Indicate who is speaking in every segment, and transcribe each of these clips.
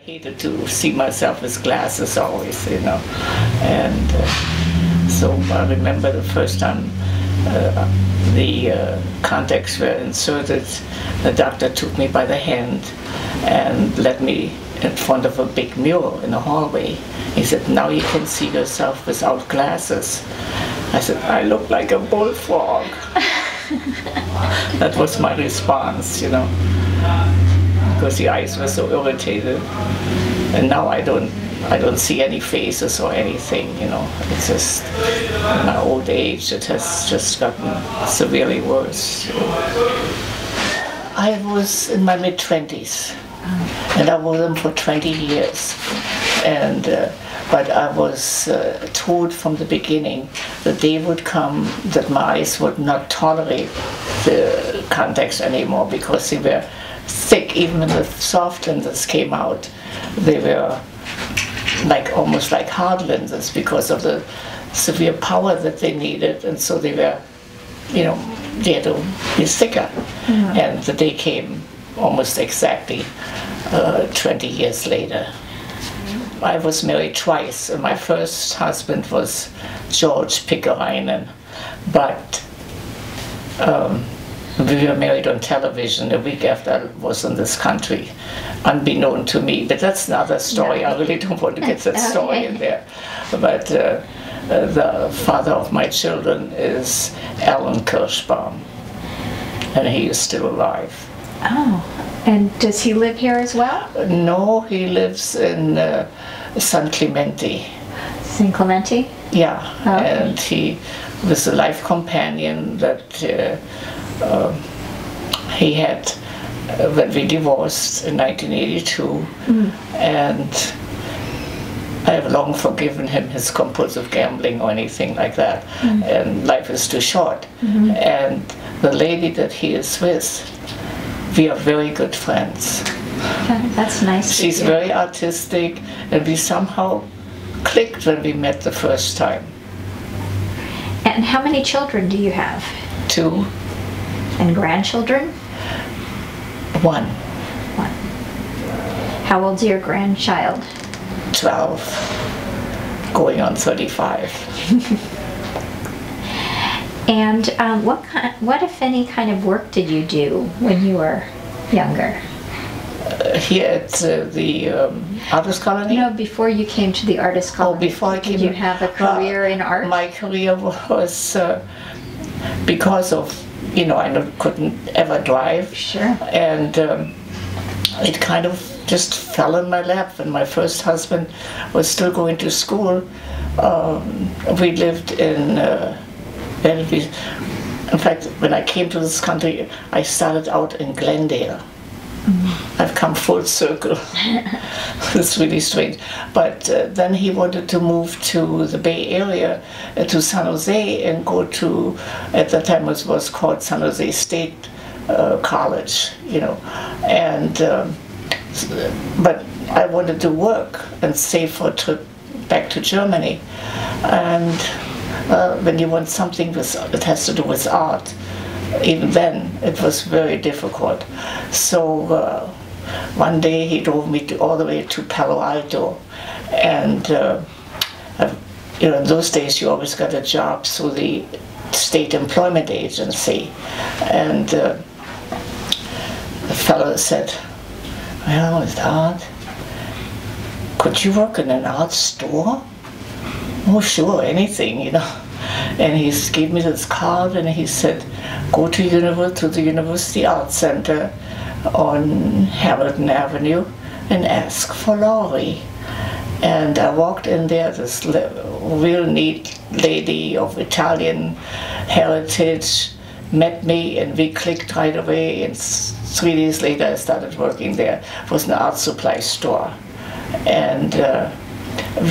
Speaker 1: hated to see myself with glasses always, you know. And so I remember the first time the contacts were inserted, the doctor took me by the hand and led me in front of a big mirror in the hallway. He said, "Now you can see yourself without glasses." I said, "I look like a bullfrog." That was my response, you know, because the eyes were so irritated. And now I don't see any faces or anything, you know. It's just, in my old age, it has just gotten severely worse. I was in my mid-20s, and I was them for 20 years. And but I was told from the beginning the day would come that my eyes would not tolerate the contacts anymore, because they were thick. Even when the soft lenses came out, they were like almost like hard lenses because of the severe power that they needed, and so they were, you know, they had to be thicker. Mm-hmm. And the day came almost exactly 20 years later. I was married twice, and my first husband was George Pickerainen, but we were married on television a week after I was in this country, unbeknown to me. But that's another story. I really don't want to get that story in there. But the father of my children is Alan Kirschbaum, and he is still alive.
Speaker 2: Oh, and does he live here as well?
Speaker 1: No, he lives in San Clemente.
Speaker 2: San Clemente?
Speaker 1: Yeah,
Speaker 2: oh.
Speaker 1: And he was a life companion that he had when we divorced in 1982, and I have long forgiven him his compulsive gambling or anything like that, and life is too short. And the lady that he is with, we are very good friends.
Speaker 2: Okay, that's nice.
Speaker 1: She's very artistic, and we somehow clicked when we met the first time.
Speaker 2: And how many children do you have?
Speaker 1: 2.
Speaker 2: And grandchildren?
Speaker 1: 1.
Speaker 2: 1. How old's your grandchild?
Speaker 1: 12. Going on 35.
Speaker 2: And what, if any, kind of work did you do when you were younger?
Speaker 1: Here at the artist colony?
Speaker 2: No, before you came to the artist colony.
Speaker 1: Oh, before I came.
Speaker 2: Did you have a career in art?
Speaker 1: My career was because of, you know, I couldn't ever drive.
Speaker 2: Sure.
Speaker 1: And it kind of just fell in my lap. When my first husband was still going to school, we lived in in fact, when I came to this country, I started out in Glendale. I've come full circle. It's really strange. But then he wanted to move to the Bay Area, to San Jose, and go to, at that time it was called San Jose State College, you know. And but I wanted to work and save for a trip back to Germany. And when you want something that has to do with art, even then it was very difficult. So one day he drove me all the way to Palo Alto, and you know, in those days you always got a job through the state employment agency. And the fellow said, "Well, with art, could you work in an art store?" "Oh, sure, anything, you know." And he gave me this card, and he said, "Go to the University Art Center on Hamilton Avenue and ask for Laurie." And I walked in there, this real neat lady of Italian heritage met me, and we clicked right away, and 3 days later I started working there. It was an art supply store. And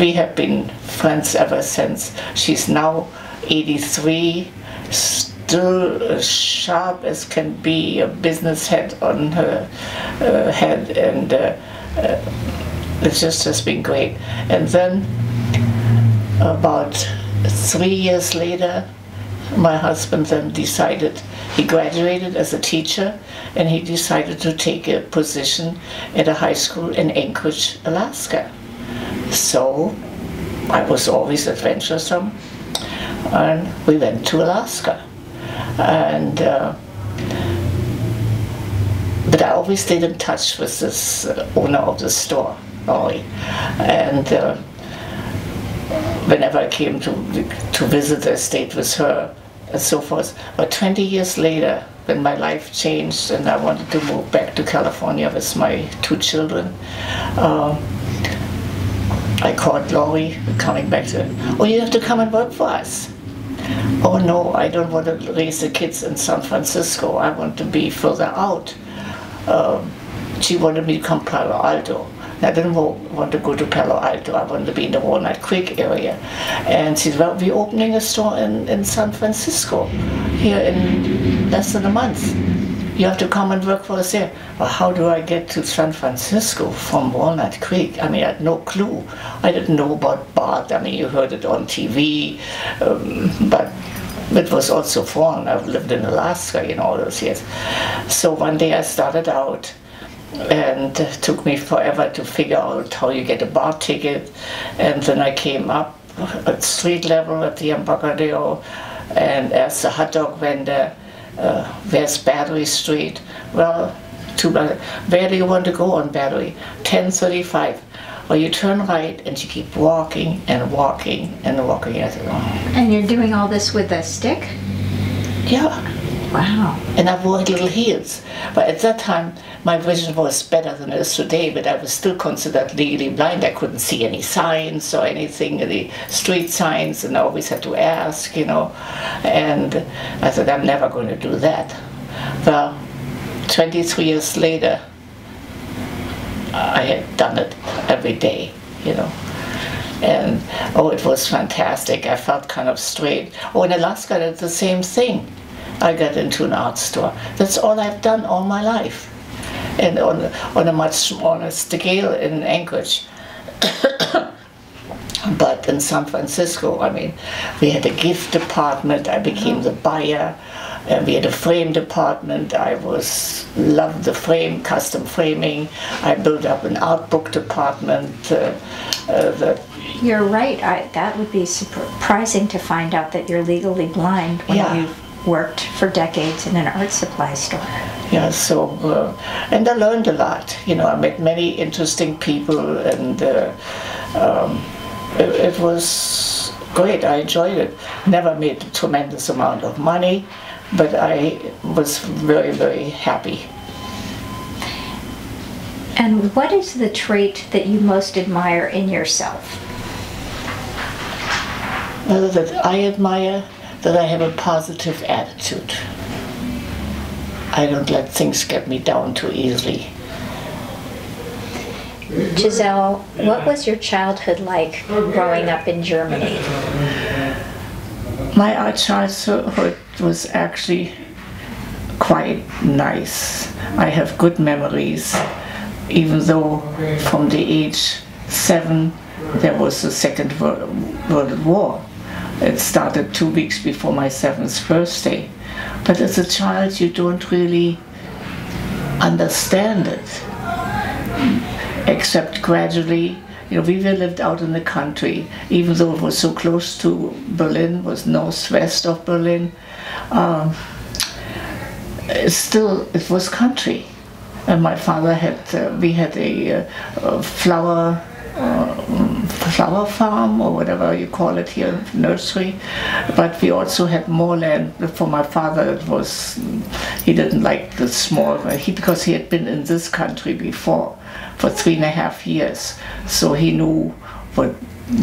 Speaker 1: we have been friends ever since. She's now 83, still as sharp as can be, a business head on her head, and it just has been great. And then about 3 years later, my husband then decided he graduated as a teacher, and he decided to take a position at a high school in Anchorage, Alaska. So I was always adventuresome, and we went to Alaska. And but I always stayed in touch with this owner of the store, Laurie. And whenever I came to visit the estate with her and so forth. But 20 years later, when my life changed and I wanted to move back to California with my 2 children, I called Laurie, coming back to, oh, you have to come and work for us. Oh no, I don't want to raise the kids in San Francisco. I want to be further out. She wanted me to come to Palo Alto. I didn't want to go to Palo Alto. I wanted to be in the Walnut Creek area. And she said, well, we're opening a store in San Francisco here in less than a month. You have to come and work for us there. Well, how do I get to San Francisco from Walnut Creek? I mean, I had no clue. I didn't know about BART. I mean, you heard it on TV, but it was also foreign. I've lived in Alaska, all those years. So one day I started out, and it took me forever to figure out how you get a BART ticket. And then I came up at street level at the Embarcadero and asked the hot dog vendor, where's Battery Street? Well, where do you want to go on Battery? 1035. Well, you turn right and you keep walking and walking and walking. I said, oh.
Speaker 2: And you're doing all this with a stick?
Speaker 1: Yeah.
Speaker 2: Wow.
Speaker 1: And I wore little heels. But at that time, my vision was better than it is today, but I was still considered legally blind. I couldn't see any signs or anything, any street signs, and I always had to ask, And I said, I'm never going to do that. Well, 23 years later, I had done it every day, And, it was fantastic. I felt kind of straight. Oh, in Alaska, I did the same thing. I got into an art store. That's all I've done all my life. And on a much smaller scale in Anchorage. But in San Francisco, I mean, we had a gift department. I became the buyer. And we had a frame department. I loved the frame, custom framing. I built up an art book department.
Speaker 2: You're right. That would be surprising to find out that you're legally blind when you've worked for decades in an art supply store.
Speaker 1: Yeah, so, and I learned a lot. I met many interesting people, and it was great. I enjoyed it. Never made a tremendous amount of money, but I was very, very happy.
Speaker 2: And what is the trait that you most admire in yourself?
Speaker 1: That I admire that I have a positive attitude. I don't let things get me down too easily.
Speaker 2: Gisele, what was your childhood like growing up in Germany?
Speaker 1: My childhood was actually quite nice. I have good memories, even though from the age 7 there was the Second World War. It started 2 weeks before my 7th birthday. But as a child, you don't really understand it, except gradually. We lived out in the country, even though it was so close to Berlin, was northwest of Berlin. Still, it was country. And my father we had a flower farm, or whatever you call it here, nursery. But we also had more land. For my father, he didn't like the small, because he had been in this country before for 3.5 years. So he knew what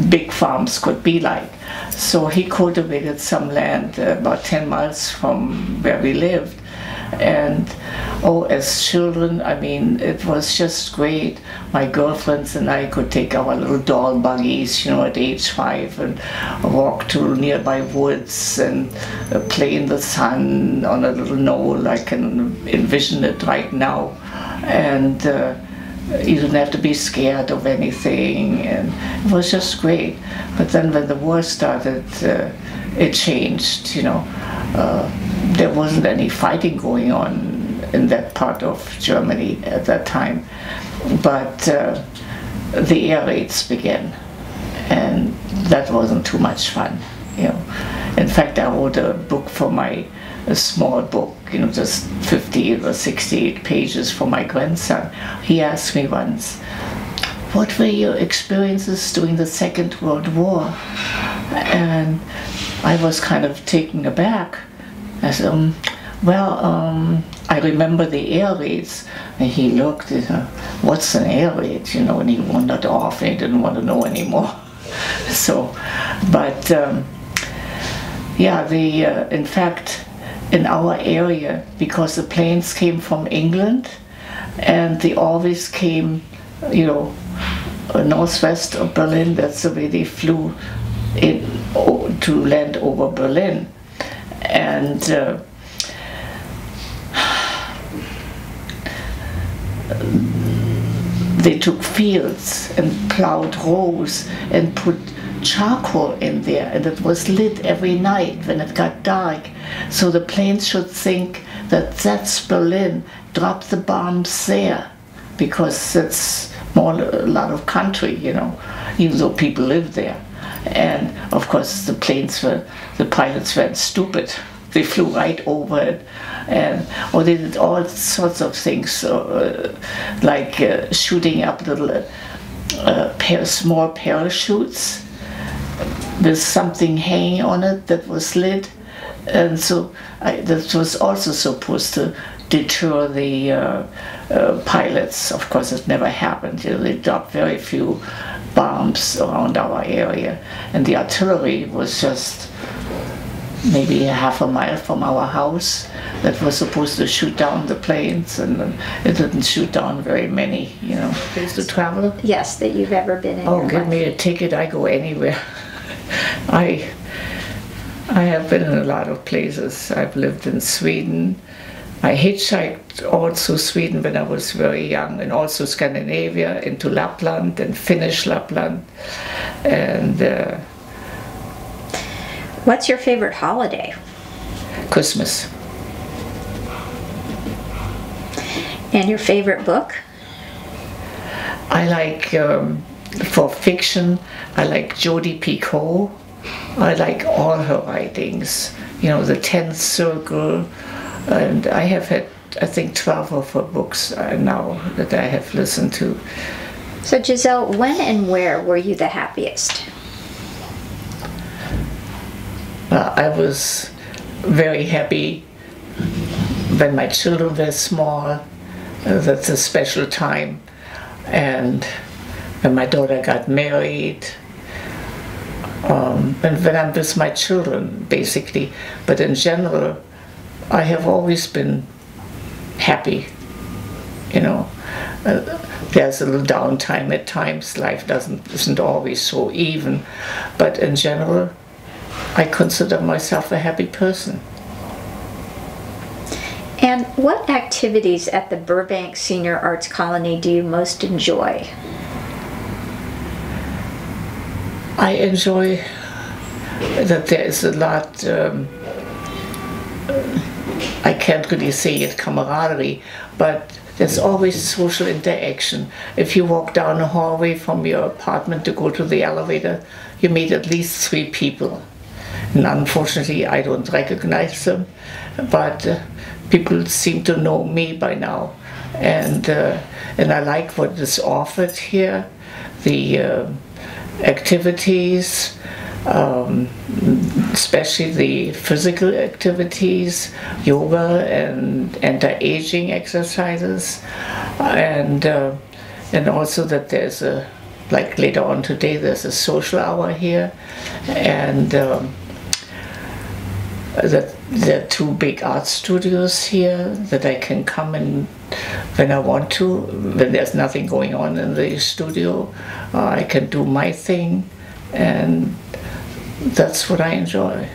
Speaker 1: big farms could be like. So he cultivated some land about 10 miles from where we lived. And as children, I mean, it was just great. My girlfriends and I could take our little doll buggies, at age 5, and walk to nearby woods and play in the sun on a little knoll. I can envision it right now. And you didn't have to be scared of anything, and it was just great. But then when the war started, it changed, there wasn't any fighting going on in that part of Germany at that time, but the air raids began, and that wasn't too much fun, you know. In fact, I wrote a book for a small book, you know, just 50 or 68 pages for my grandson. He asked me once, "What were your experiences during the Second World War?" And I was kind of taken aback. I said, I remember the air raids. And he looked at her, "What's an air raid?" You know, and he wandered off and he didn't want to know anymore. So, but yeah, in fact, in our area, because the planes came from England, and they always came, you know, northwest of Berlin. That's the way they flew in to land over Berlin, and they took fields and plowed rows and put charcoal in there, and it was lit every night when it got dark, so the planes should think that that's Berlin. Drop the bombs there, because it's a lot of country, you know, even though people live there. And of course the pilots weren't stupid. They flew right over it, or they did all sorts of things, like shooting up little small parachutes with something hanging on it that was lit, and so that was also supposed to deter the pilots. Of course, it never happened. You know, they dropped very few bombs around our area, and the artillery was just maybe a half a mile from our house that was supposed to shoot down the planes, and it didn't shoot down very many, you know. Place to travel?
Speaker 2: Yes, that you've ever been in.
Speaker 1: Oh, give me a ticket, I go anywhere. I have been in a lot of places. I've lived in Sweden. I hitchhiked also Sweden when I was very young, and also Scandinavia, into Lapland and Finnish Lapland. And
Speaker 2: what's your favorite holiday?
Speaker 1: Christmas.
Speaker 2: And your favorite book?
Speaker 1: I like, for fiction, I like Jodi Picoult. I like all her writings. You know, The Tenth Circle, and I have had, I think, 12 of her books now that I have listened to.
Speaker 2: So Gisele, when and where were you the happiest?
Speaker 1: I was very happy when my children were small. That's a special time. And when my daughter got married, and when I'm with my children, basically. But in general, I have always been happy, you know. There's a little downtime at times. Life isn't always so even. But in general, I consider myself a happy person.
Speaker 2: And what activities at the Burbank Senior Arts Colony do you most enjoy?
Speaker 1: I enjoy that there is a lot, I can't really say it camaraderie, but there's always social interaction. If you walk down a hallway from your apartment to go to the elevator, you meet at least 3 people. And unfortunately, I don't recognize them, but people seem to know me by now. And I like what is offered here, the activities, especially the physical activities, yoga and anti-aging exercises, and also that there's like later on today, there's a social hour here, and that there are 2 big art studios here that I can come in when I want to. When there's nothing going on in the studio, I can do my thing, and that's what I enjoy.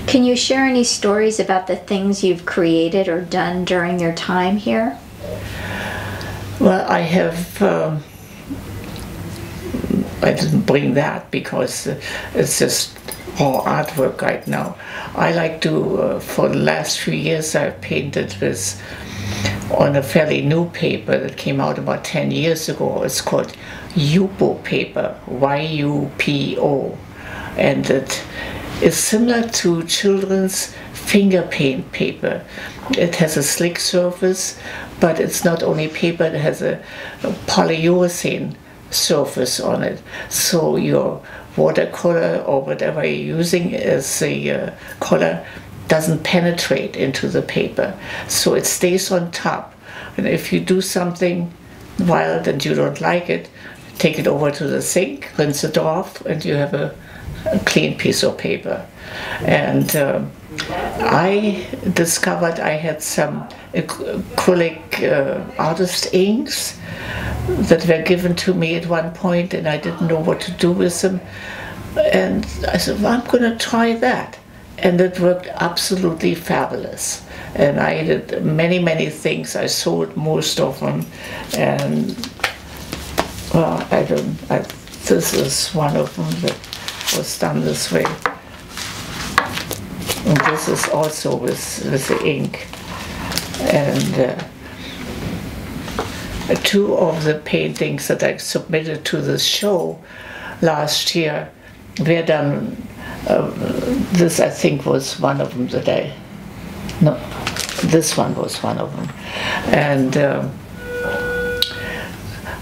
Speaker 2: Can you share any stories about the things you've created or done during your time here?
Speaker 1: Well, I have, I didn't bring that because it's just or artwork right now. I like to, for the last few years, I've painted with, on a fairly new paper that came out about 10 years ago. It's called Yupo paper, Y-U-P-O. And it is similar to children's finger paint paper. It has a slick surface, but it's not only paper, it has a polyurethane surface on it. So your watercolor or whatever you're using as a color doesn't penetrate into the paper. So it stays on top. And if you do something wild and you don't like it, take it over to the sink, rinse it off, and you have a clean piece of paper. And I discovered I had some acrylic artist inks that were given to me at one point, and I didn't know what to do with them. And I said, well, I'm going to try that. And it worked absolutely fabulous. And I did many, many things. I sold most of them. And well, this is one of them that was done this way. And this is also with the ink. And two of the paintings that I submitted to the show last year were done. This, I think, was one of them that no, this one was one of them. And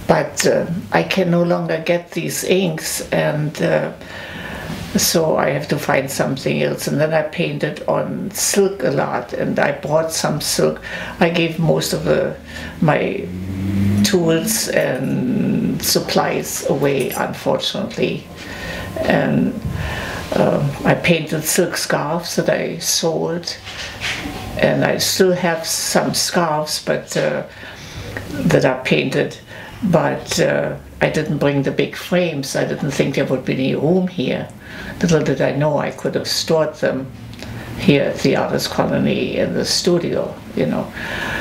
Speaker 1: but I can no longer get these inks, and so I have to find something else. And then I painted on silk a lot, and I bought some silk. I gave most of my tools and supplies away, unfortunately. And I painted silk scarves that I sold, and I still have some scarves, but that are painted. But I didn't bring the big frames. I didn't think there would be any room here. Little did I know I could have stored them here at the Artist Colony in the studio, you know.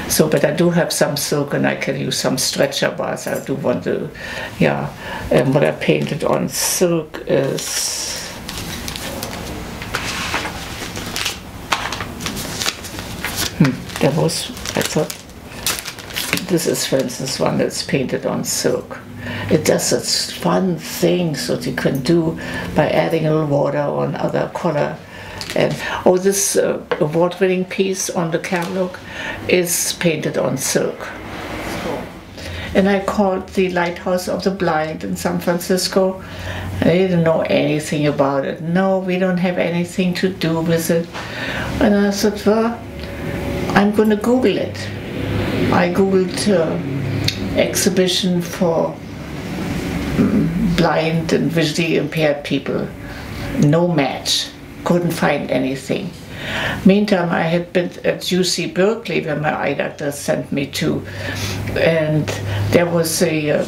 Speaker 1: So, but I do have some silk, and I can use some stretcher bars. I do want to, yeah. And what I painted on silk is I thought, this is, for instance, one that's painted on silk. It does such fun things that you can do by adding a little water or another color. And oh, this award-winning piece on the catalog is painted on silk. And I called the Lighthouse of the Blind in San Francisco. They didn't know anything about it. No, we don't have anything to do with it. And I said, well, I'm going to Google it. I Googled exhibition for blind and visually impaired people. No match. Couldn't find anything. Meantime, I had been at UC Berkeley, where my eye doctor sent me to, and there was a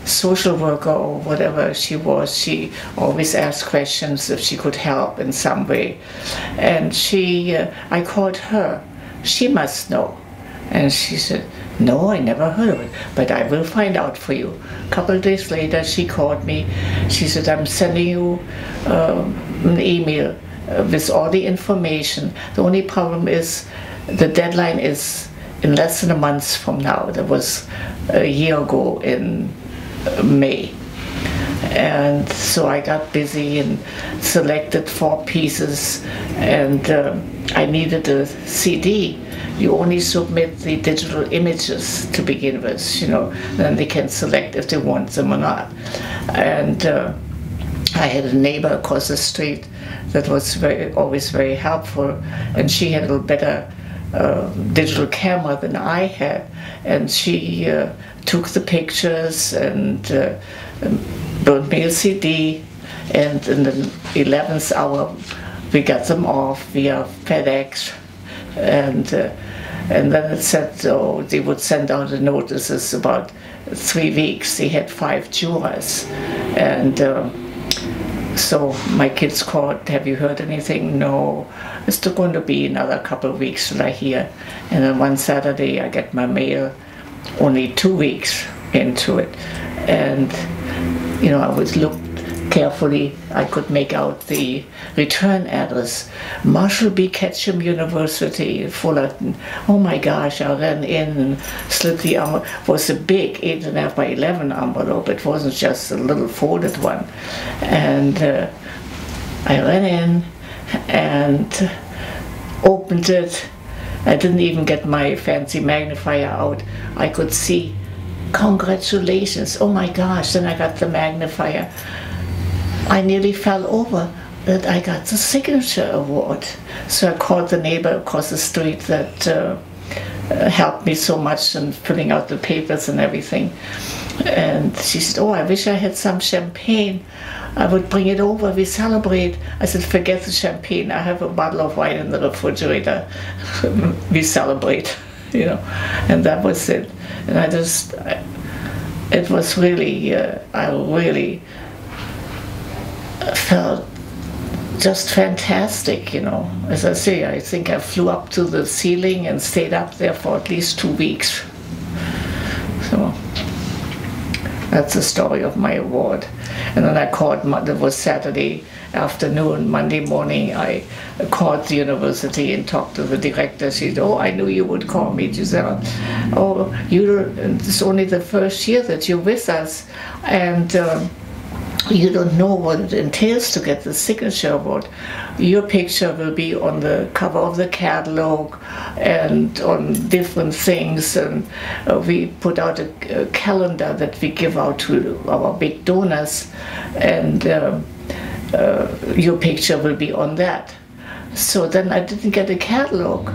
Speaker 1: social worker or whatever she was. She always asked questions if she could help in some way. And I called her. She must know. And she said, no, I never heard of it, but I will find out for you. A couple of days later, she called me. She said, I'm sending you an email with all the information. The only problem is the deadline is in less than a month from now. That was a year ago in May. And so I got busy and selected 4 pieces, and I needed a CD. You only submit the digital images to begin with, you know, then they can select if they want them or not. And I had a neighbor across the street that was always very helpful, and she had a little better digital camera than I had, and she took the pictures and brought me a CD, and in the 11th hour we got them off via FedEx, and then it said they would send out the notices about 3 weeks. They had 5 jurors, and so my kids called, have you heard anything? No. It's still going to be another couple of weeks till I hear. And then one Saturday I get my mail, only 2 weeks into it. And, you know, I was looked carefully, I could make out the return address. Marshall B. Ketchum University, Fullerton. Oh my gosh, I ran in and slid the envelope. It was a big 8.5 by 11 envelope. It wasn't just a little folded one. And I ran in and opened it. I didn't even get my fancy magnifier out. I could see, congratulations, oh my gosh. Then I got the magnifier. I nearly fell over that I got the signature award. So I called the neighbor across the street that helped me so much in filling out the papers and everything. And she said, oh, I wish I had some champagne. I would bring it over, we celebrate. I said, forget the champagne. I have a bottle of wine in the refrigerator. We celebrate, you know. And that was it. And it was really, I really felt just fantastic, you know. As I say, I think I flew up to the ceiling and stayed up there for at least 2 weeks. So that's the story of my award. And then I called, it was Saturday afternoon, Monday morning, I called the university and talked to the director. She said, oh, I knew you would call me, Gisele. Oh, it's only the first year that you're with us, and you don't know what it entails to get the signature award. Your picture will be on the cover of the catalog and on different things, and we put out a calendar that we give out to our big donors, and your picture will be on that. So then I didn't get a catalog,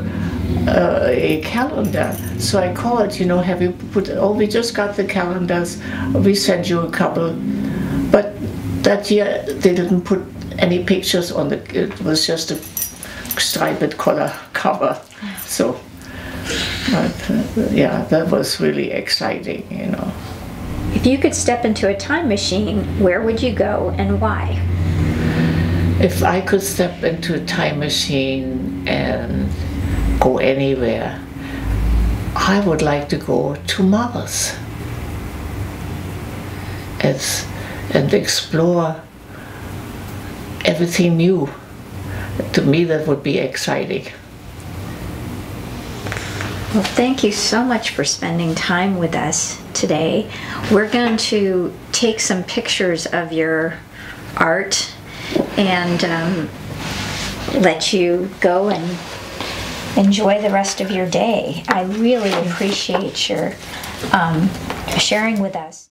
Speaker 1: a calendar. So I called, you know, have you put, oh, we just got the calendars, we sent you a couple. But that year they didn't put any pictures on it was just a striped color cover. So, yeah, that was really exciting, you know.
Speaker 2: If you could step into a time machine, where would you go and why?
Speaker 1: If I could step into a time machine and go anywhere, I would like to go to Mars and explore everything new. To me, that would be exciting.
Speaker 2: Well, thank you so much for spending time with us today. We're going to take some pictures of your art and let you go and enjoy the rest of your day. I really appreciate your sharing with us.